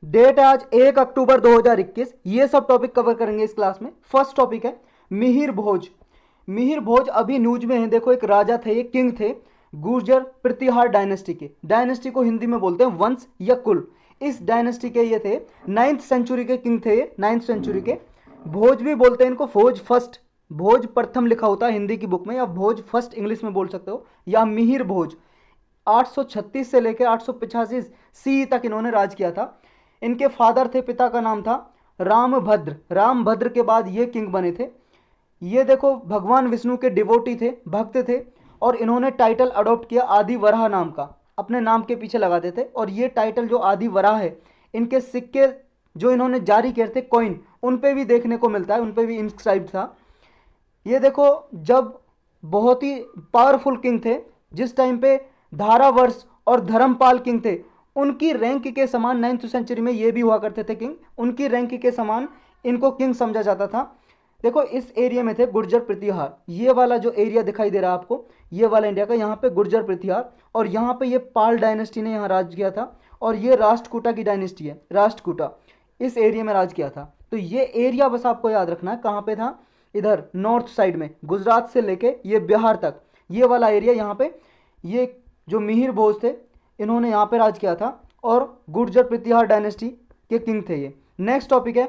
Date है आज 1 अक्टूबर 2021। ये सब टॉपिक कवर करेंगे इस क्लास में। फर्स्ट टॉपिक है मिहिर भोज। मिहिर भोज अभी न्यूज में है। देखो, एक राजा थे, ये किंग थे गुर्जर प्रतिहार डायनेस्टी के। डायनेस्टी को हिंदी में बोलते हैं वंश या कुल। इस डायनेस्टी के ये थे, 9th सेंचुरी के किंग थे ये, 9th सेंचुरी के। भोज भी बोलते हैं इनको, भोज फर्स्ट, भोज प्रथम लिखा होता है हिंदी की बुक में, या भोज फर्स्ट इंग्लिश में बोल सकते हो, या मिहिर भोज। 836 से लेकर 885 सी तक इन्होंने राज किया था। इनके फादर थे, पिता का नाम था रामभद्र। रामभद्र के बाद ये किंग बने थे। ये देखो, भगवान विष्णु के डिवोटी थे, भक्त थे, और इन्होंने टाइटल अडॉप्ट किया आदि वराह नाम का, अपने नाम के पीछे लगाते थे। और ये टाइटल जो आदि वराह है, इनके सिक्के जो इन्होंने जारी किए थे, कॉइन, उन पे भी देखने को मिलता है, उन पे भी इंस्क्राइब था। ये देखो, जब बहुत ही पावरफुल किंग थे, जिस टाइम पे धारावर्ष और धर्मपाल किंग थे, उनकी रैंक के समान 9th सेंचुरी में ये भी हुआ करते थे किंग, उनकी रैंक के समान इनको किंग समझा जाता था। देखो, इस एरिया में थे गुर्जर प्रतिहार। ये वाला जो एरिया दिखाई दे रहा है आपको, ये वाला इंडिया का, यहाँ पे गुर्जर प्रतिहार, और यहाँ पे ये पाल डायनेस्टी ने यहाँ राज किया था। और ये राष्ट्रकूटा की डायनेस्टी है, राष्ट्रकूटा इस एरिया में राज किया था। तो ये एरिया बस आपको याद रखना है कहाँ पे था, इधर नॉर्थ साइड में, गुजरात से लेके ये बिहार तक, ये वाला एरिया। यहाँ पे ये जो मिहिर भोज थे, इन्होंने यहाँ पे राज किया था, और गुर्जर प्रतिहार डायनेस्टी के किंग थे ये। नेक्स्ट टॉपिक है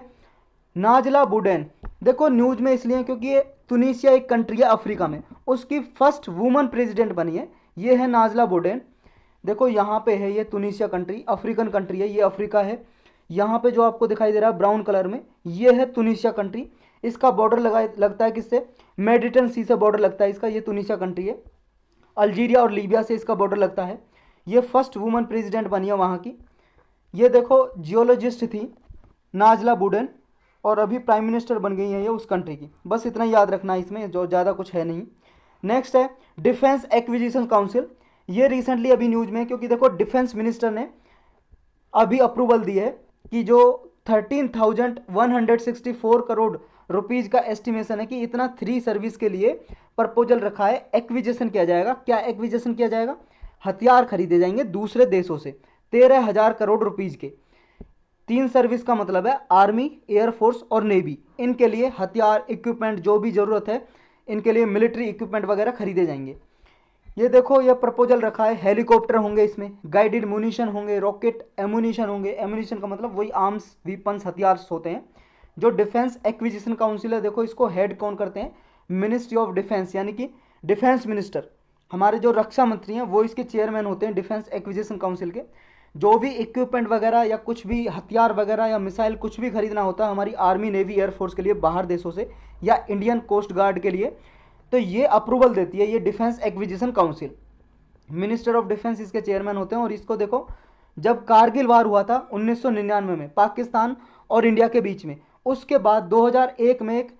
नाजला बुडेन। देखो, न्यूज में इसलिए क्योंकि ये तुनिसिया एक कंट्री है अफ्रीका में, उसकी फर्स्ट वुमन प्रेसिडेंट बनी है, ये है नाजला बुडेन। देखो, यहाँ पे है ये तुनिसिया कंट्री, अफ्रीकन कंट्री है, ये अफ्रीका है। यहाँ पे जो आपको दिखाई दे रहा है ब्राउन कलर में, ये है तुनिसिया कंट्री। इसका बॉर्डर लगता है किससे, मेडिटेरियन सी से बॉर्डर लगता है इसका, ये तुनिसिया कंट्री है। अल्जीरिया और लीबिया से इसका बॉर्डर लगता है। ये फर्स्ट वुमन प्रेसिडेंट बनी है वहाँ की। ये देखो, जियोलॉजिस्ट थी नाजला बुडेन, और अभी प्राइम मिनिस्टर बन गई है ये उस कंट्री की। बस इतना याद रखना है इसमें, जो ज़्यादा कुछ है नहीं। नेक्स्ट है डिफेंस एक्विजिशन काउंसिल। ये रिसेंटली अभी न्यूज में है, क्योंकि देखो डिफेंस मिनिस्टर ने अभी अप्रूवल दी है कि जो 13,164 करोड़ रुपीज़ का एस्टिमेशन है कि इतना 3 सर्विस के लिए प्रपोजल रखा है, एक्विजिशन किया जाएगा। क्या एक्विजिशन किया जाएगा? हथियार खरीदे जाएंगे दूसरे देशों से, 13,000 करोड़ रुपीज़ के। 3 सर्विस का मतलब है आर्मी, एयरफोर्स और नेवी। इनके लिए हथियार, इक्विपमेंट, जो भी ज़रूरत है, इनके लिए मिलिट्री इक्विपमेंट वगैरह खरीदे जाएंगे। ये देखो, ये प्रपोजल रखा है, हेलीकॉप्टर होंगे इसमें, गाइडेड म्यूनिशन होंगे, रॉकेट एमुनिशन होंगे। एमुनिशन का मतलब वही आर्म्स, वीपन्स, हथियार होते हैं। जो डिफेंस एक्विजिशन काउंसिल है, देखो इसको हेड कौन करते हैं, मिनिस्ट्री ऑफ डिफेंस, यानी कि डिफेंस मिनिस्टर, हमारे जो रक्षा मंत्री हैं वो इसके चेयरमैन होते हैं डिफेंस एक्विजिशन काउंसिल के। जो भी इक्विपमेंट वगैरह या कुछ भी हथियार वगैरह या मिसाइल कुछ भी खरीदना होता है हमारी आर्मी, नेवी, एयरफोर्स के लिए बाहर देशों से, या इंडियन कोस्ट गार्ड के लिए, तो ये अप्रूवल देती है ये defence acquisition council. Minister of defence इसके चेयरमैन होते हैं। और इसको देखो, जब कारगिल वार हुआ था 1999 में पाकिस्तान और इंडिया के बीच में, उसके बाद 2001 में एक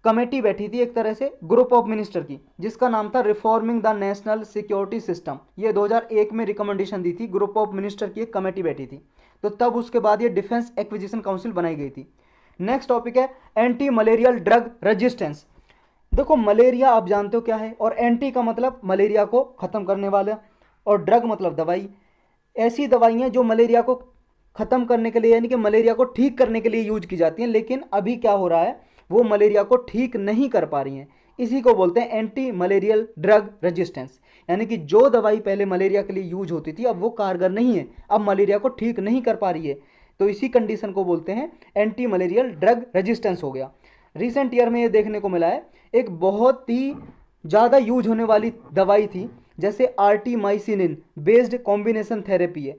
कमेटी बैठी थी, एक तरह से ग्रुप ऑफ मिनिस्टर की, जिसका नाम था reforming the national security system. ये 2001 में रिकमेंडेशन दी थी, ग्रुप ऑफ मिनिस्टर की एक कमेटी बैठी थी, तो तब उसके बाद ये डिफेंस एक्विजिशन काउंसिल बनाई गई थी। नेक्स्ट टॉपिक है एंटी मलेरियल ड्रग रेजिस्टेंस। देखो, मलेरिया आप जानते हो क्या है, और एंटी का मतलब मलेरिया को ख़त्म करने वाला, और ड्रग मतलब दवाई। ऐसी दवाइयाँ जो मलेरिया को ख़त्म करने के लिए, यानी कि मलेरिया को ठीक करने के लिए यूज की जाती हैं, लेकिन अभी क्या हो रहा है, वो मलेरिया को ठीक नहीं कर पा रही हैं। इसी को बोलते हैं एंटी मलेरियल ड्रग रेजिस्टेंस, यानी कि जो दवाई पहले मलेरिया के लिए यूज होती थी अब वो कारगर नहीं है, अब मलेरिया को ठीक नहीं कर पा रही है, तो इसी कंडीशन को बोलते हैं एंटी मलेरियल ड्रग रेजिस्टेंस हो गया। रिसेंट ईयर में ये देखने को मिला है, एक बहुत ही ज़्यादा यूज होने वाली दवाई थी, जैसे आर्टीमाइसिनिन बेस्ड कॉम्बिनेशन थेरेपी है।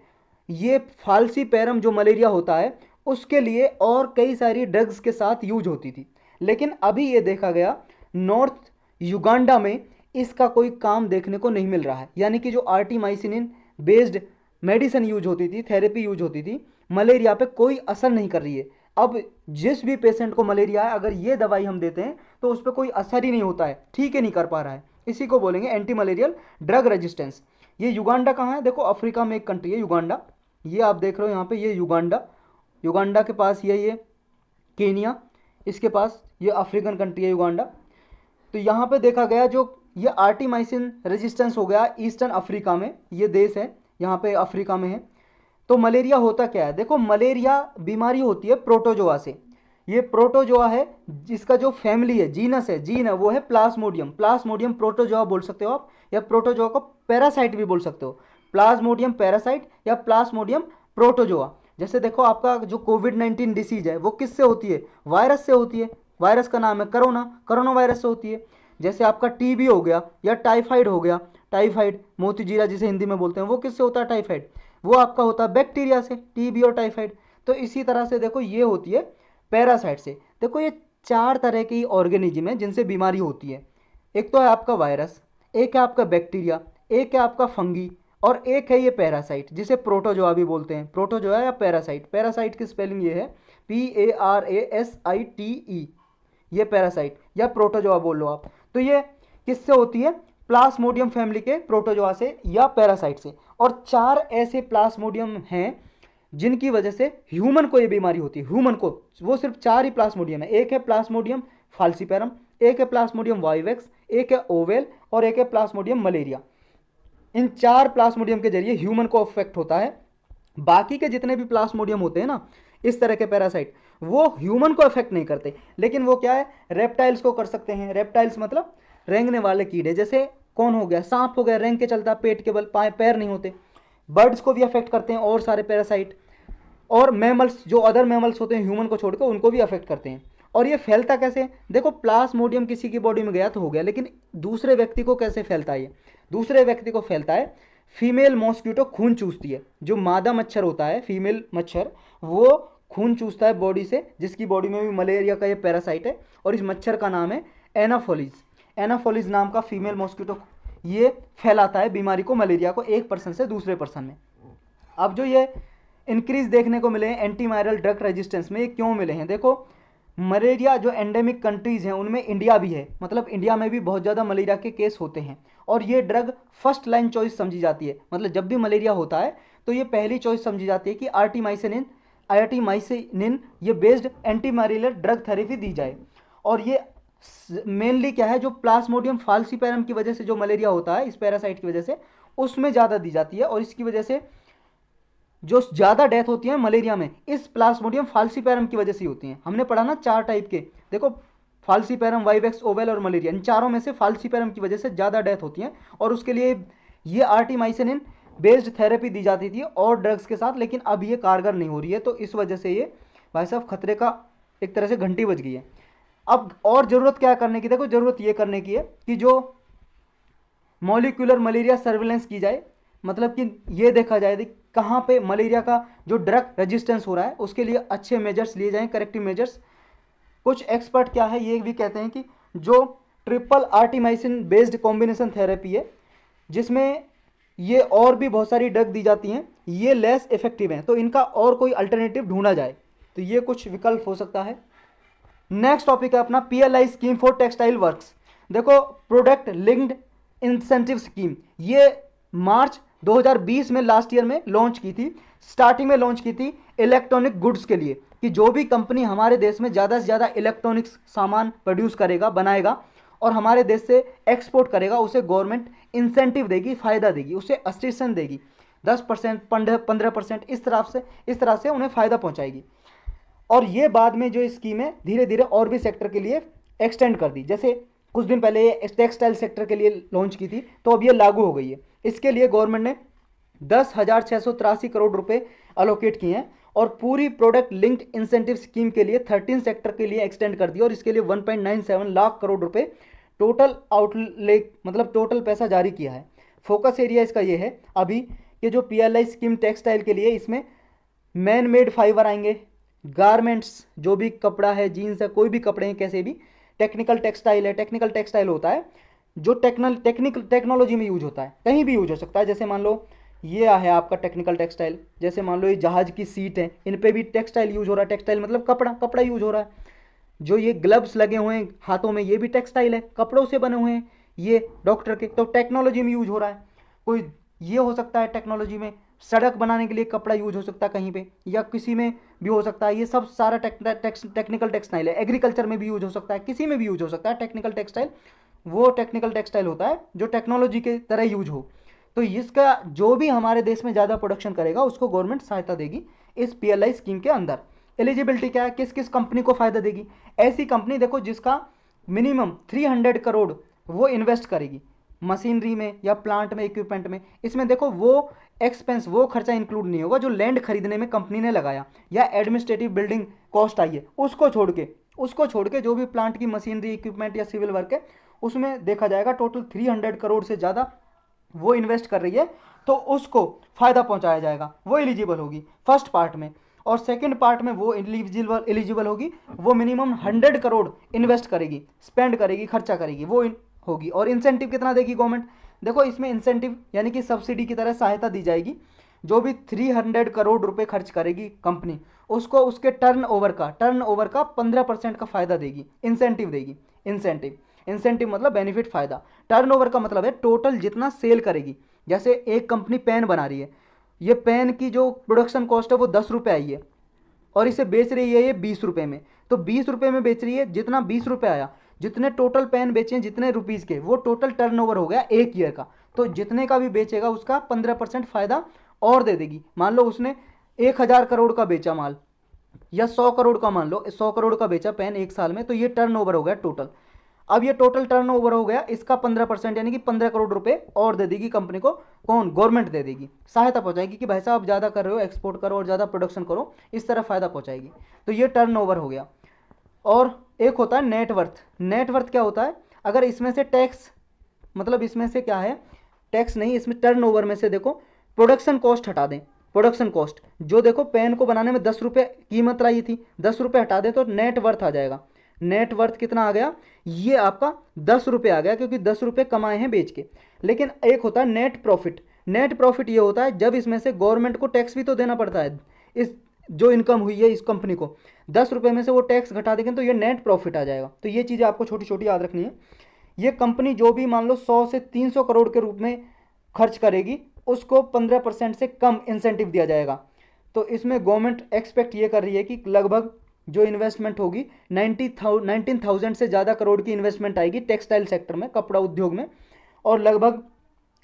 ये फालसी पैरम जो मलेरिया होता है उसके लिए और कई सारी ड्रग्स के साथ यूज होती थी, लेकिन अभी ये देखा गया नॉर्थ युगांडा में इसका कोई काम देखने को नहीं मिल रहा है। यानी कि जो आर्टीमाइसिनिन बेस्ड मेडिसिन यूज होती थी, थेरेपी यूज होती थी, मलेरिया पे कोई असर नहीं कर रही है। अब जिस भी पेशेंट को मलेरिया है, अगर ये दवाई हम देते हैं तो उस पर कोई असर ही नहीं होता है, ठीक ही नहीं कर पा रहा है। इसी को बोलेंगे एंटी मलेरियल ड्रग रेजिस्टेंस। ये युगांडा कहाँ है? देखो, अफ्रीका में एक कंट्री है युगांडा, ये आप देख रहे हो यहाँ पे, ये युगांडा, युगांडा के पास ये केनिया, इसके पास ये अफ्रीकन कंट्री है युगांडा। तो यहाँ पे देखा गया जो ये आर्टीमाइसिन रेजिस्टेंस हो गया ईस्टर्न अफ्रीका में, ये देश है यहाँ पे अफ्रीका में है। तो मलेरिया होता क्या है, देखो मलेरिया बीमारी होती है प्रोटोजोआ से। ये प्रोटोजोआ है, जिसका जो फैमिली है, जीनस है, जीन है, वो है प्लाज्मोडियम। प्लाज्मोडियम प्रोटोजोआ बोल सकते हो आप, या प्रोटोजोआ को पैरासाइट भी बोल सकते हो। प्लाज्मोडियम पैरासाइट या प्लाज्मोडियम प्रोटोजोआ। जैसे देखो आपका जो कोविड-19 डिसीज है वो किससे होती है, वायरस से होती है। वायरस का नाम है कोरोना, कोरोना वायरस से होती है। जैसे आपका टीबी हो गया या टाइफाइड हो गया, टाइफाइड मोतीजीरा जिसे हिंदी में बोलते हैं, वो किससे होता है टाइफाइड, वो आपका होता है बैक्टीरिया से, टीबी और टाइफाइड। तो इसी तरह से देखो ये होती है पैरासाइट से। देखो ये चार तरह की ऑर्गेनिज्म है जिनसे बीमारी होती है। एक तो है आपका वायरस, एक है आपका बैक्टीरिया, एक है आपका फंगी, और एक है ये पैरासाइट जिसे प्रोटोजोआ भी बोलते हैं। प्रोटोजोआ या पैरासाइट, पैरासाइट की स्पेलिंग ये है PARASITE, ये पैरासाइट या प्रोटोजोआ बोल लो आप। तो ये किससे होती है, प्लाज्मोडियम फैमिली के प्रोटोजोआ से या पैरासाइट से। और चार ऐसे प्लाज्मोडियम हैं जिनकी वजह से ह्यूमन को ये बीमारी होती है, ह्यूमन को। वो सिर्फ चार ही प्लाज्मोडियम है, एक है प्लाज्मोडियम फाल्सीपेरम, एक है प्लाज्मोडियम वाइवेक्स, एक है ओवेल, और एक है प्लाज्मोडियम मलेरिया। इन चार प्लाज्मोडियम के जरिए ह्यूमन को अफेक्ट होता है। बाकी के जितने भी प्लाज्मोडियम होते हैं ना, इस तरह के पैरासाइट, वो ह्यूमन को अफेक्ट नहीं करते, लेकिन वो क्या है, रेप्टाइल्स को कर सकते हैं। रेप्टाइल्स मतलब रेंगने वाले कीड़े, जैसे कौन हो गया, सांप हो गया, रेंग के चलता, पेट के बल पैर नहीं होते। बर्ड्स को भी अफेक्ट करते हैं और सारे पैरासाइट। और मैमल्स, जो अदर मैमल्स होते हैं ह्यूमन को छोड़कर, उनको भी अफेक्ट करते हैं। और ये फैलता कैसे, देखो प्लाज्मोडियम किसी की बॉडी में गया तो हो गया, लेकिन दूसरे व्यक्ति को कैसे फैलता है ये, दूसरे व्यक्ति को फैलता है, फीमेल मॉस्किटो खून चूसती है। जो मादा मच्छर होता है, फीमेल मच्छर, वो खून चूसता है बॉडी से, जिसकी बॉडी में भी मलेरिया का ये पैरासाइट है, और इस मच्छर का नाम है एनाफोलिस। एनाफोलिस नाम का फीमेल मॉस्किटो ये फैलाता है बीमारी को, मलेरिया को, एक पर्सन से दूसरे पर्सन में। अब जो ये इंक्रीज देखने को मिले हैं एंटीवायरल ड्रग रेजिस्टेंस में, ये क्यों मिले हैं, देखो मलेरिया जो एंडेमिक कंट्रीज़ हैं उनमें इंडिया भी है, मतलब इंडिया में भी बहुत ज़्यादा मलेरिया के केस होते हैं। और ये ड्रग फर्स्ट लाइन चॉइस समझी जाती है, मतलब जब भी मलेरिया होता है तो ये पहली चॉइस समझी जाती है कि आर्टिमाइसिनिन ये बेस्ड एंटीमाइलर ड्रग थेरेपी दी जाए। और ये मेनली क्या है, जो प्लाज्मोडियम फाल्सीपेरम की वजह से जो मलेरिया होता है, इस पैरासाइट की वजह से, उसमें ज़्यादा दी जाती है। और इसकी वजह से जो ज़्यादा डेथ होती है मलेरिया में, इस प्लाज्मोडियम फाल्सीपेरम की वजह से होती हैं। हमने पढ़ा ना चार टाइप के, देखो फाल्सीपेरम, वाइवेक्स, ओवेल और मलेरिया, इन चारों में से फाल्सीपेरम की वजह से ज़्यादा डेथ होती हैं। और उसके लिए ये आर्टिमाइसिनिन बेस्ड थेरेपी दी जाती थी और ड्रग्स के साथ, लेकिन अब ये कारगर नहीं हो रही है। तो इस वजह से ये भाई साहब खतरे का एक तरह से घंटी बज गई है। अब और ज़रूरत क्या करने की, देखो ज़रूरत ये करने की है कि जो मॉलिक्यूलर मलेरिया सर्विलेंस की जाए, मतलब कि ये देखा जाए कहाँ पे मलेरिया का जो ड्रग रेजिस्टेंस हो रहा है, उसके लिए अच्छे मेजर्स लिए जाएं, करेक्टिव मेजर्स। कुछ एक्सपर्ट क्या है ये भी कहते हैं कि जो ट्रिपल आर्टिमाइसिन बेस्ड कॉम्बिनेशन थेरेपी है, जिसमें ये और भी बहुत सारी ड्रग दी जाती हैं, ये लेस इफेक्टिव हैं, तो इनका और कोई अल्टरनेटिव ढूंढा जाए। तो ये कुछ विकल्प हो सकता है। नेक्स्ट टॉपिक है अपना PLI scheme for textile works. देखो प्रोडक्ट लिंक्ड इंसेंटिव स्कीम, ये मार्च 2020 में, लास्ट ईयर में लॉन्च की थी। स्टार्टिंग में लॉन्च की थी इलेक्ट्रॉनिक गुड्स के लिए, कि जो भी कंपनी हमारे देश में ज़्यादा से ज़्यादा इलेक्ट्रॉनिक्स सामान प्रोड्यूस करेगा, बनाएगा और हमारे देश से एक्सपोर्ट करेगा, उसे गवर्नमेंट इंसेंटिव देगी, फ़ायदा देगी, उसे असिस्टेंस देगी, 10%, 15%, इस तरह से उन्हें फ़ायदा पहुँचाएगी। और ये बाद में जो स्कीम है धीरे धीरे और भी सेक्टर के लिए एक्सटेंड कर दी। जैसे कुछ दिन पहले ये टेक्सटाइल सेक्टर के लिए लॉन्च की थी, तो अब ये लागू हो गई है। इसके लिए गवर्नमेंट ने 10,683 करोड़ रुपए अलोकेट किए हैं और पूरी प्रोडक्ट लिंक्ड इंसेंटिव स्कीम के लिए 13 सेक्टर के लिए एक्सटेंड कर दिया, और इसके लिए 1.97 लाख करोड़ रुपए टोटल आउटले, मतलब टोटल पैसा जारी किया है। फोकस एरिया इसका ये है अभी कि जो PLI स्कीम टेक्सटाइल के लिए, इसमें मैन मेड फाइबर आएंगे, गारमेंट्स, जो भी कपड़ा है, जीन्स है, कोई भी कपड़े हैं, कैसे भी, टेक्निकल टेक्सटाइल है। टेक्निकल टेक्सटाइल होता है जो टेक्निकल टेक्नोलॉजी में यूज होता है, कहीं भी यूज हो सकता है। जैसे मान लो ये है आपका टेक्निकल टेक्सटाइल, जैसे मान लो ये जहाज की सीट है, इन पे भी टेक्सटाइल यूज हो रहा है। टेक्सटाइल मतलब कपड़ा यूज हो रहा है। जो ये ग्लव्स लगे हुए हैं हाथों में, ये भी टेक्सटाइल है, कपड़ों से बने हुए हैं ये डॉक्टर के, तो टेक्नोलॉजी में यूज हो रहा है। कोई ये हो सकता है टेक्नोलॉजी में, सड़क बनाने के लिए कपड़ा यूज हो सकता है कहीं पे, या किसी में भी हो सकता है। ये सब सारा टेक्निकल टेक्सटाइल है। एग्रीकल्चर में भी यूज हो सकता है, किसी में भी यूज हो सकता है टेक्निकल टेक्सटाइल। वो टेक्निकल टेक्सटाइल होता है जो टेक्नोलॉजी के तरह यूज हो। तो इसका जो भी हमारे देश में ज़्यादा प्रोडक्शन करेगा उसको गवर्नमेंट सहायता देगी इस पीएलआई स्कीम के अंदर। एलिजिबिलिटी क्या है, किस किस कंपनी को फायदा देगी? ऐसी कंपनी देखो जिसका मिनिमम 300 करोड़ वो इन्वेस्ट करेगी मशीनरी में या प्लांट में, इक्विपमेंट में। इसमें देखो वो एक्सपेंस, वो खर्चा इंक्लूड नहीं होगा जो लैंड खरीदने में कंपनी ने लगाया या एडमिनिस्ट्रेटिव बिल्डिंग कॉस्ट आई है, उसको छोड़ के जो भी प्लांट की मशीनरी, इक्विपमेंट या सिविल वर्क है उसमें देखा जाएगा टोटल 300 करोड़ से ज़्यादा वो इन्वेस्ट कर रही है तो उसको फायदा पहुंचाया जाएगा, वो एलिजिबल होगी फर्स्ट पार्ट में। और सेकंड पार्ट में वो एलिजिबल होगी वो मिनिमम 100 करोड़ इन्वेस्ट करेगी, स्पेंड करेगी, खर्चा करेगी, वो होगी। और इंसेंटिव कितना देगी गवर्नमेंट? देखो इसमें इंसेंटिव यानी कि सब्सिडी की तरह सहायता दी जाएगी। जो भी 300 करोड़ रुपए खर्च करेगी कंपनी उसको उसके टर्नओवर का 15% का फायदा देगी, इंसेंटिव देगी। इंसेंटिव मतलब बेनिफिट, फायदा। टर्नओवर का मतलब है टोटल जितना सेल करेगी। जैसे एक कंपनी पेन बना रही है, ये पेन की जो प्रोडक्शन कॉस्ट है वो 10 रुपये आई है और इसे बेच रही है ये 20 रुपये में, तो 20 रुपये में बेच रही है। जितना 20 रुपये आया, जितने टोटल पेन बेचे हैं जितने रुपीज़ के, वो टोटल टर्नओवर हो गया एक ईयर का। तो जितने का भी बेचेगा उसका 15% फायदा और दे देगी। मान लो उसने 1000 करोड़ का बेचा माल या 100 करोड़ का, मान लो 100 करोड़ का बेचा पेन एक साल में, तो ये टर्नओवर हो गया टोटल। अब ये टोटल टर्नओवर हो गया, इसका 15% यानी कि 15 करोड़ रुपए और दे देगी कंपनी को। कौन? गवर्नमेंट दे देगी, सहायता पहुंचाएगी कि भाई साहब ज़्यादा कर रहे हो, एक्सपोर्ट करो और ज़्यादा प्रोडक्शन करो, इस तरह फायदा पहुंचाएगी। तो ये टर्नओवर हो गया। और एक होता है नेटवर्थ। नेटवर्थ क्या होता है? अगर इसमें से टैक्स, मतलब इसमें से क्या है, टैक्स नहीं, इसमें टर्नओवर में से देखो प्रोडक्शन कॉस्ट हटा दें। प्रोडक्शन कॉस्ट जो देखो पेन को बनाने में 10 रुपये कीमत लाई थी, 10 रुपये हटा दें तो नेट वर्थ आ जाएगा। नेट वर्थ कितना आ गया? ये आपका 10 रुपये आ गया, क्योंकि 10 रुपये कमाए हैं बेच के। लेकिन एक होता है नेट प्रॉफिट। नेट प्रॉफिट ये होता है जब इसमें से गवर्नमेंट को टैक्स भी तो देना पड़ता है। इस जो इनकम हुई है इस कंपनी को, 10 रुपये में से वो टैक्स घटा देंगे तो ये नेट प्रॉफिट आ जाएगा। तो ये चीज़ें आपको छोटी छोटी याद रखनी है। ये कंपनी जो भी मान लो 100 से 300 करोड़ के रूप में खर्च करेगी उसको 15% से कम इंसेंटिव दिया जाएगा। तो इसमें गवर्नमेंट एक्सपेक्ट ये कर रही है कि लगभग जो इन्वेस्टमेंट होगी 19,000 से ज़्यादा करोड़ की इन्वेस्टमेंट आएगी टेक्सटाइल सेक्टर में, कपड़ा उद्योग में। और लगभग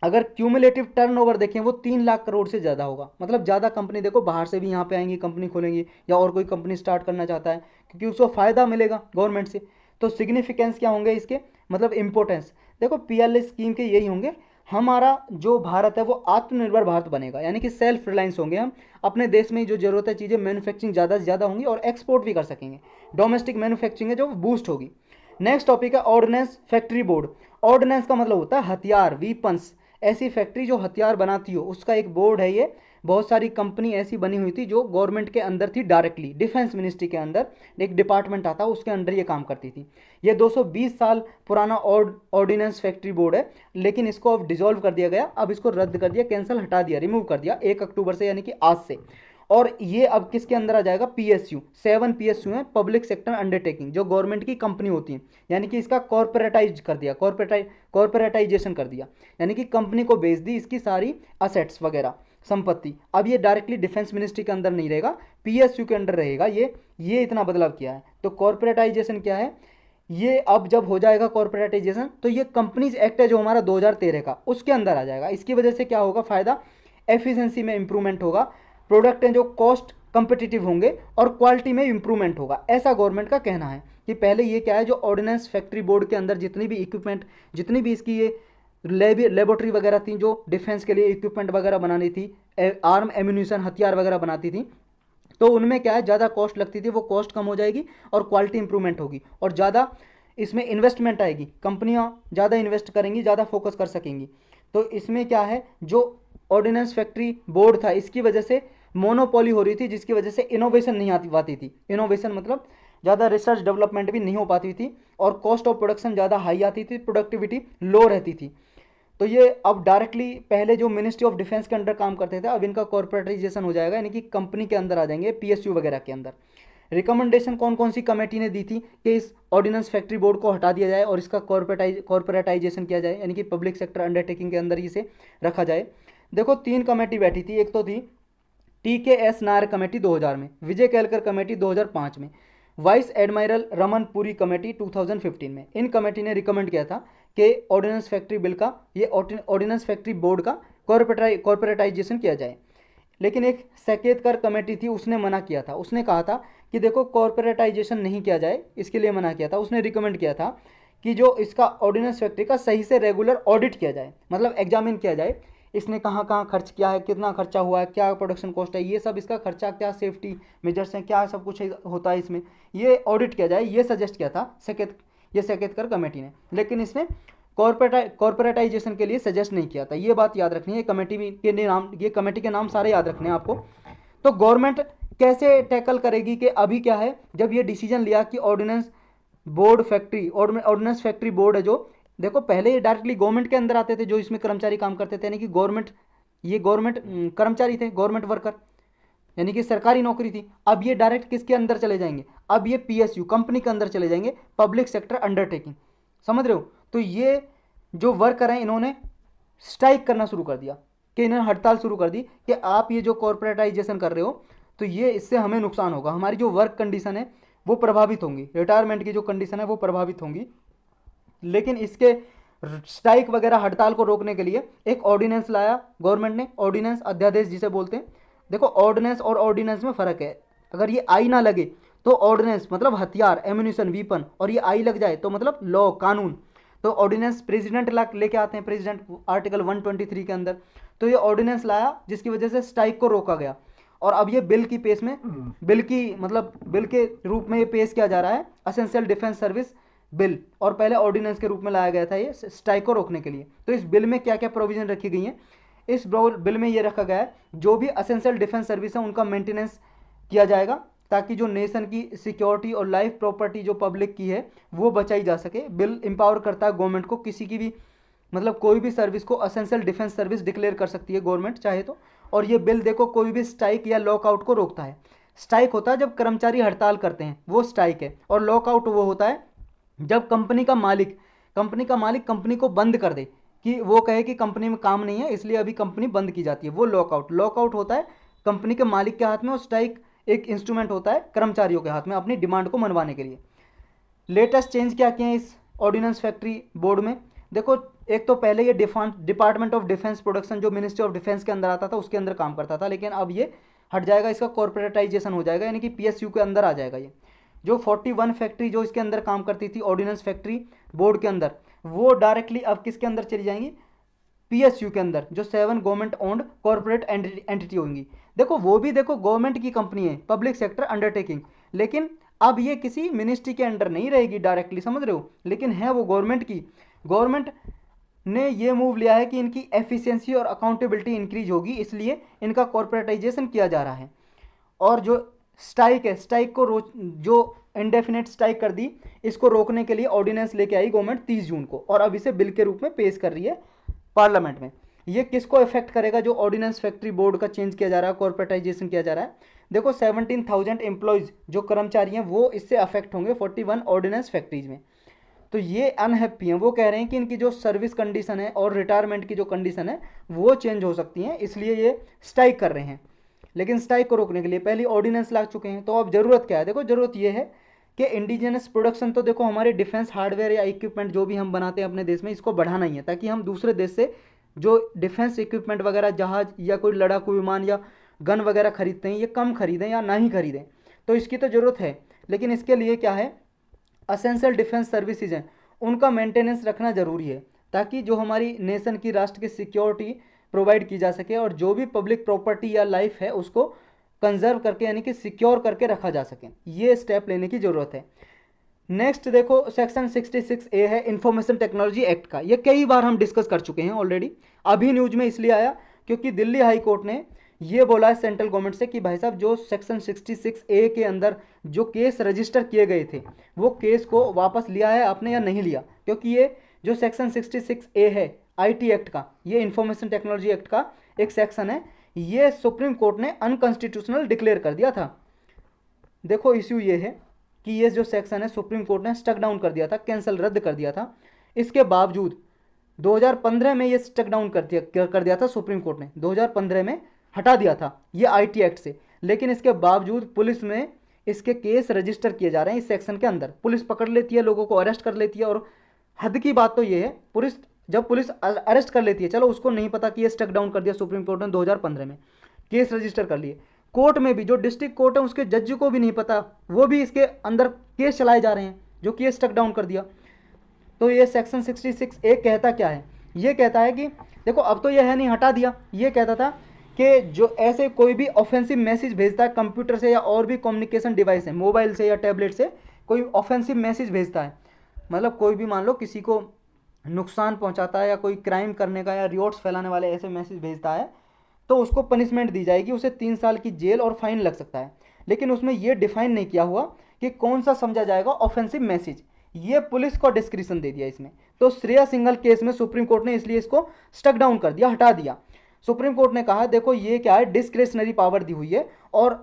अगर क्यूमुलेटिव टर्नओवर देखें वो 3 लाख करोड़ से ज़्यादा होगा। मतलब ज़्यादा कंपनी देखो बाहर से भी यहाँ पे आएंगी, कंपनी खोलेंगी, या और कोई कंपनी स्टार्ट करना चाहता है क्योंकि उसको फ़ायदा मिलेगा गवर्नमेंट से। तो सिग्निफिकेंस क्या होंगे इसके, मतलब इंपॉर्टेंस देखो पीएलआई स्कीम के यही होंगे। हमारा जो भारत है वो आत्मनिर्भर भारत बनेगा, यानी कि सेल्फ रिलायंस होंगे हम। अपने देश में जो जरूरत है चीज़ें मैन्युफैक्चरिंग ज़्यादा से ज़्यादा होंगी और एक्सपोर्ट भी कर सकेंगे। डोमेस्टिक मैन्युफैक्चरिंग है जो बूस्ट होगी। नेक्स्ट टॉपिक है ऑर्डिनेंस फैक्ट्री बोर्ड। ऑर्डिनेंस का मतलब होता है हथियार, वीपन्स। ऐसी फैक्ट्री जो हथियार बनाती हो उसका एक बोर्ड है ये। बहुत सारी कंपनी ऐसी बनी हुई थी जो गवर्नमेंट के अंदर थी डायरेक्टली, डिफेंस मिनिस्ट्री के अंदर एक डिपार्टमेंट आता उसके अंडर ये काम करती थी। ये 220 साल पुराना ऑर्डिनेंस फैक्ट्री बोर्ड है, लेकिन इसको अब डिसॉल्व कर दिया गया। अब इसको रद्द कर दिया, कैंसिल, हटा दिया, रिमूव कर दिया 1 अक्टूबर से, यानी कि आज से। और ये अब किसके अंदर आ जाएगा? पीएसयू। 7 पीएसयू हैं, पब्लिक सेक्टर अंडरटेकिंग, जो गवर्नमेंट की कंपनी होती है। यानी कि इसका कॉर्पोरेटाइज कर दिया, कॉर्पोरेटाइजेशन कर दिया, यानी कि कंपनी को बेच दी इसकी सारी असेट्स वगैरह, संपत्ति। अब ये डायरेक्टली डिफेंस मिनिस्ट्री के अंदर नहीं रहेगा, पीएसयू के अंडर रहेगा। ये इतना बदलाव किया है। तो कॉर्पोरेटाइजेशन क्या है? ये अब जब हो जाएगा कॉर्पोरेटाइजेशन तो ये कंपनीज एक्ट है जो हमारा 2013 का, उसके अंदर आ जाएगा। इसकी वजह से क्या होगा फायदा? एफिशिएंसी में इंप्रूवमेंट होगा, प्रोडक्ट हैं जो कॉस्ट कंपिटिटिव होंगे और क्वालिटी में इंप्रूवमेंट होगा, ऐसा गवर्नमेंट का कहना है। कि पहले ये क्या है, जो ऑर्डिनेंस फैक्ट्री बोर्ड के अंदर जितनी भी इक्विपमेंट, जितनी भी इसकी ये लेबोरेटरी वगैरह थी जो डिफेंस के लिए इक्विपमेंट वगैरह बनानी थी, आर्म एम्यूनिशन, हथियार वगैरह बनाती थी, तो उनमें क्या है ज़्यादा कॉस्ट लगती थी, वो कॉस्ट कम हो जाएगी और क्वालिटी इंप्रूवमेंट होगी और ज़्यादा इसमें इन्वेस्टमेंट आएगी, कंपनियां ज़्यादा इन्वेस्ट करेंगी, ज़्यादा फोकस कर सकेंगी। तो इसमें क्या है, जो ऑर्डिनेंस फैक्ट्री बोर्ड था इसकी वजह से मोनोपोली हो रही थी, जिसकी वजह से इनोवेशन नहीं आती पाती थी। इनोवेशन मतलब ज़्यादा रिसर्च डेवलपमेंट भी नहीं हो पाती थी और कॉस्ट ऑफ प्रोडक्शन ज़्यादा हाई आती थी, प्रोडक्टिविटी लो रहती थी। तो ये अब डायरेक्टली पहले जो मिनिस्ट्री ऑफ डिफेंस के अंडर काम करते थे अब इनका कॉर्पोरेटाइजेशन हो जाएगा, यानी कि कंपनी के अंदर आ जाएंगे, पीएसयू वगैरह के अंदर। रिकमेंडेशन कौन कौन सी कमेटी ने दी थी कि इस ऑर्डिनेंस फैक्ट्री बोर्ड को हटा दिया जाए और इसका कॉर्पोरेटाइजेशन किया जाए, यानी कि पब्लिक सेक्टर अंडरटेकिंग के अंदर इसे रखा जाए। देखो 3 कमेटी बैठी थी, एक तो थी TKS नायर कमेटी 2000 में, विजय केलकर कमेटी 2005 में, vice admiral Raman Puri committee 2015 में। इन कमेटी ने रिकमेंड किया था कि ऑर्डिनेंस फैक्ट्री बिल का, ये ऑर्डिनेंस फैक्ट्री बोर्ड का कॉर्पोरेटाइजेशन किया जाए। लेकिन एक सकेतकर कमेटी थी, उसने मना किया था। उसने कहा था कि देखो कॉर्पोरेटाइजेशन नहीं किया जाए, इसके लिए मना किया था। उसने रिकमेंड किया था कि जो इसका ऑर्डिनेंस फैक्ट्री का सही से रेगुलर ऑडिट किया जाए, मतलब एग्जामिन किया जाए, इसने कहाँ कहाँ खर्च किया है, कितना खर्चा हुआ है, क्या प्रोडक्शन कॉस्ट है, ये सब इसका खर्चा, क्या सेफ्टी मेजर्स हैं, क्या सब कुछ होता है इसमें, ये ऑडिट किया जाए, ये सजेस्ट किया था सकेतकर कमेटी ने। लेकिन इसने कॉर्पोरेटाइजेशन के लिए सजेस्ट नहीं किया था। ये बात याद रखनी है, ये कमेटी के नाम सारे याद रखने हैं आपको। तो गवर्नमेंट कैसे टैकल करेगी कि अभी क्या है, जब ये डिसीजन लिया कि ऑर्डिनेंस फैक्ट्री बोर्ड है, जो देखो पहले ये डायरेक्टली गवर्नमेंट के अंदर आते थे, जो इसमें कर्मचारी काम करते थे, यानी कि गवर्नमेंट कर्मचारी थे, गवर्नमेंट वर्कर, यानी कि सरकारी नौकरी थी। अब ये डायरेक्ट किसके अंदर चले जाएंगे, अब ये पीएसयू कंपनी के अंदर चले जाएंगे, पब्लिक सेक्टर अंडरटेकिंग, समझ रहे हो। तो ये जो वर्कर हैं, इन्होंने स्ट्राइक करना शुरू कर दिया, कि इन्होंने हड़ताल शुरू कर दी कि आप ये जो कॉर्पोरेटाइजेशन कर रहे हो, तो ये इससे हमें नुकसान होगा, हमारी जो वर्क कंडीशन है वो प्रभावित होंगी, रिटायरमेंट की जो कंडीशन है वो प्रभावित होंगी। लेकिन इसके स्ट्राइक वगैरह हड़ताल को रोकने के लिए एक ऑर्डिनेंस लाया गवर्नमेंट ने, ऑर्डिनेंस अध्यादेश जिसे बोलते हैं। देखो ऑर्डिनेंस और ऑर्डिनेंस में फ़र्क है। अगर ये आई ना लगे तो ऑर्डिनेंस मतलब हथियार, एम्यूनिशन, वीपन, और ये आई लग जाए तो मतलब लॉ, कानून। तो ऑर्डिनेंस प्रेसिडेंट लेके आते हैं, प्रेसिडेंट आर्टिकल 123 के अंदर। तो ये ऑर्डिनेंस लाया जिसकी वजह से स्ट्राइक को रोका गया। और अब ये बिल के रूप में ये पेश किया जा रहा है, असेंशियल डिफेंस सर्विस बिल, और पहले ऑर्डिनेंस के रूप में लाया गया था ये स्ट्राइक को रोकने के लिए। तो इस बिल में क्या क्या प्रोविजन रखी गई हैं, इस बिल में ये रखा गया है जो भी असेंशियल डिफेंस सर्विस है उनका मेंटेनेंस किया जाएगा, ताकि जो नेशन की सिक्योरिटी और लाइफ प्रॉपर्टी जो पब्लिक की है वो बचाई जा सके। बिल एम्पावर करता है गवर्नमेंट को, किसी की भी कोई भी सर्विस को असेंशियल डिफेंस सर्विस डिक्लेयर कर सकती है गवर्नमेंट चाहे तो। और ये बिल देखो कोई भी स्ट्राइक या लॉकआउट को रोकता है। स्ट्राइक होता है जब कर्मचारी हड़ताल करते हैं, वो स्ट्राइक है, और लॉकआउट वो होता है जब कंपनी का मालिक कंपनी को बंद कर दे, कि वो कहे कि कंपनी में काम नहीं है इसलिए अभी कंपनी बंद की जाती है, वो लॉकआउट होता है कंपनी के मालिक के हाथ में, और स्ट्राइक एक इंस्ट्रूमेंट होता है कर्मचारियों के हाथ में अपनी डिमांड को मनवाने के लिए। लेटेस्ट चेंज क्या किए हैं इस ऑर्डिनेंस फैक्ट्री बोर्ड में, देखो एक तो पहले ये डिपार्टमेंट ऑफ डिफेंस प्रोडक्शन जो मिनिस्ट्री ऑफ डिफेंस के अंदर आता था उसके अंदर काम करता था, लेकिन अब ये हट जाएगा, इसका कॉर्पोरेटाइजेशन हो जाएगा, यानी कि पीएसयू के अंदर आ जाएगा ये। जो 41 फैक्ट्री जो इसके अंदर काम करती थी ऑर्डिनेंस फैक्ट्री बोर्ड के अंदर, वो डायरेक्टली अब किसके अंदर चली जाएंगी, पीएसयू के अंदर, जो 7 गवर्नमेंट ओन्ड कॉर्पोरेट एंटिटी होंगी। देखो वो भी देखो गवर्नमेंट की कंपनी है, पब्लिक सेक्टर अंडरटेकिंग, लेकिन अब ये किसी मिनिस्ट्री के अंडर नहीं रहेगी डायरेक्टली, समझ रहे हो, लेकिन है वो गवर्नमेंट की। गवर्नमेंट ने ये मूव लिया है कि इनकी एफिशिएंसी और अकाउंटेबिलिटी इंक्रीज होगी, इसलिए इनका कॉर्पोरेटाइजेशन किया जा रहा है। और जो स्ट्राइक है, स्ट्राइक को जो इंडेफिनेट स्ट्राइक कर दी, इसको रोकने के लिए ऑर्डिनेंस लेके आई गवर्नमेंट 30 जून को, और अब इसे बिल के रूप में पेश कर रही है पार्लियामेंट में। ये किसको इफेक्ट करेगा, जो ऑर्डिनेंस फैक्ट्री बोर्ड का चेंज किया जा रहा है, कॉर्पोरेटाइजेशन किया जा रहा है। देखो 17,000 एम्प्लॉयज़ जो कर्मचारी हैं वो इससे अफेक्ट होंगे 41 ऑर्डिनेंस फैक्ट्रीज में। तो ये अनहैप्पी हैं, वो कह रहे हैं कि इनकी जो सर्विस कंडीशन है और रिटायरमेंट की जो कंडीशन है वो चेंज हो सकती हैं, इसलिए ये स्ट्राइक कर रहे हैं। लेकिन स्ट्राइक को रोकने के लिए पहली ऑर्डिनेंस ला चुके हैं। तो अब ज़रूरत क्या है, देखो ज़रूरत ये है कि इंडिजिनस प्रोडक्शन, तो देखो हमारे डिफेंस हार्डवेयर या इक्विपमेंट जो भी हम बनाते हैं अपने देश में, इसको बढ़ाना ही है, ताकि हम दूसरे देश से जो डिफेंस इक्विपमेंट वगैरह, जहाज़ या कोई लड़ाकू विमान या गन वगैरह खरीदते हैं, ये कम खरीदें या ना ही खरीदें। तो इसकी तो ज़रूरत है, लेकिन इसके लिए क्या है, असेंशियल डिफेंस सर्विसेज हैं उनका मेंटेनेंस रखना ज़रूरी है, ताकि जो हमारी नेशन की, राष्ट्र की सिक्योरिटी प्रोवाइड की जा सके, और जो भी पब्लिक प्रॉपर्टी या लाइफ है उसको कंजर्व करके, यानी कि सिक्योर करके रखा जा सके। ये स्टेप लेने की ज़रूरत है। नेक्स्ट देखो सेक्शन 66A है इंफॉर्मेशन टेक्नोलॉजी एक्ट का। ये कई बार हम डिस्कस कर चुके हैं ऑलरेडी, अभी न्यूज में इसलिए आया क्योंकि दिल्ली हाई कोर्ट ने ये बोला है सेंट्रल गवर्नमेंट से कि भाई साहब जो सेक्शन 66A के अंदर जो केस रजिस्टर किए गए थे वो केस को वापस लिया है आपने या नहीं लिया, क्योंकि ये जो सेक्शन 66A है IT एक्ट का, ये इंफॉर्मेशन टेक्नोलॉजी एक्ट का एक सेक्शन है, ये सुप्रीम कोर्ट ने अनकॉन्स्टिट्यूशनल डिक्लेयर कर दिया था। देखो इश्यू ये है कि ये जो सेक्शन है सुप्रीम कोर्ट ने स्टक डाउन कर दिया था, कैंसिल, रद्द कर दिया था। इसके बावजूद 2015 में ये स्टक डाउन कर दिया था सुप्रीम कोर्ट ने, 2015 में हटा दिया था ये IT एक्ट से। लेकिन इसके बावजूद पुलिस में इसके केस रजिस्टर किए जा रहे हैं इस सेक्शन के अंदर। पुलिस पकड़ लेती है, लोगों को अरेस्ट कर लेती है, और हद की बात तो ये है पुलिस जब पुलिस अरेस्ट कर लेती है, चलो उसको नहीं पता कि ये स्टक डाउन कर दिया सुप्रीम कोर्ट ने 2015 में, केस रजिस्टर कर लिए, कोर्ट में भी जो डिस्ट्रिक्ट कोर्ट है उसके जज को भी नहीं पता, वो भी इसके अंदर केस चलाए जा रहे हैं जो कि ये स्टक डाउन कर दिया। तो ये सेक्शन 66A कहता क्या है, ये कहता है कि देखो अब तो ये है नहीं, हटा दिया, ये कहता था कि जो ऐसे कोई भी ऑफेंसिव मैसेज भेजता है कंप्यूटर से या और भी कम्युनिकेशन डिवाइस है, मोबाइल से या टैबलेट से कोई ऑफेंसिव मैसेज भेजता है, मतलब कोई भी मान लो किसी को नुकसान पहुंचाता है या कोई क्राइम करने का या रिवॉर्ड्स फैलाने वाले ऐसे मैसेज भेजता है, तो उसको पनिशमेंट दी जाएगी, उसे 3 साल की जेल और फाइन लग सकता है। लेकिन उसमें यह डिफाइन नहीं किया हुआ कि कौन सा समझा जाएगा ऑफेंसिव मैसेज, ये पुलिस को डिस्क्रिप्शन दे दिया इसमें। तो श्रेया सिंघल केस में सुप्रीम कोर्ट ने इसलिए इसको स्टक डाउन कर दिया, हटा दिया। सुप्रीम कोर्ट ने कहा देखो ये क्या है, डिस्क्रिशनरी पावर दी हुई है, और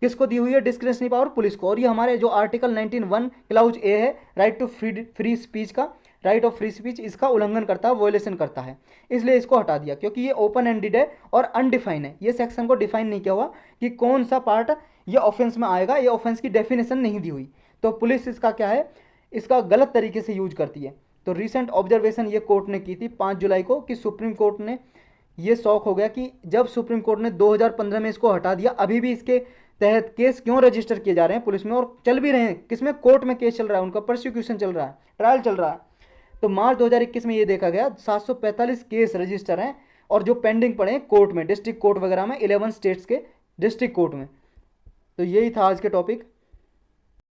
किसको दी हुई है डिस्क्रिशनरी पावर, पुलिस को। और ये हमारे जो आर्टिकल 19(1) क्लाउज ए है, राइट टू फ्री स्पीच का, राइट ऑफ फ्री स्पीच, इसका उल्लंघन करता है, वॉयलेशन करता है, इसलिए इसको हटा दिया, क्योंकि ये ओपन एंडेड है और अनडिफाइन है। ये सेक्शन को डिफाइन नहीं किया हुआ कि कौन सा पार्ट ये ऑफेंस में आएगा, ये ऑफेंस की डेफिनेशन नहीं दी हुई, तो पुलिस इसका क्या है, इसका गलत तरीके से यूज करती है। तो रिसेंट ऑब्जर्वेशन ये कोर्ट ने की थी 5 जुलाई को कि सुप्रीम कोर्ट ने ये शौक हो गया कि जब सुप्रीम कोर्ट ने 2015 में इसको हटा दिया, अभी भी इसके तहत केस क्यों रजिस्टर किए जा रहे हैं पुलिस में, और चल भी रहे हैं, किसमें, कोर्ट में केस चल रहा है, उनका प्रोसिक्यूशन चल रहा है, ट्रायल चल रहा है। तो मार्च 2021 में ये देखा गया 745 केस रजिस्टर हैं, और जो पेंडिंग पड़े हैं कोर्ट में, डिस्ट्रिक्ट कोर्ट वगैरह में, 11 स्टेट्स के डिस्ट्रिक्ट कोर्ट में। तो यही था आज के टॉपिक।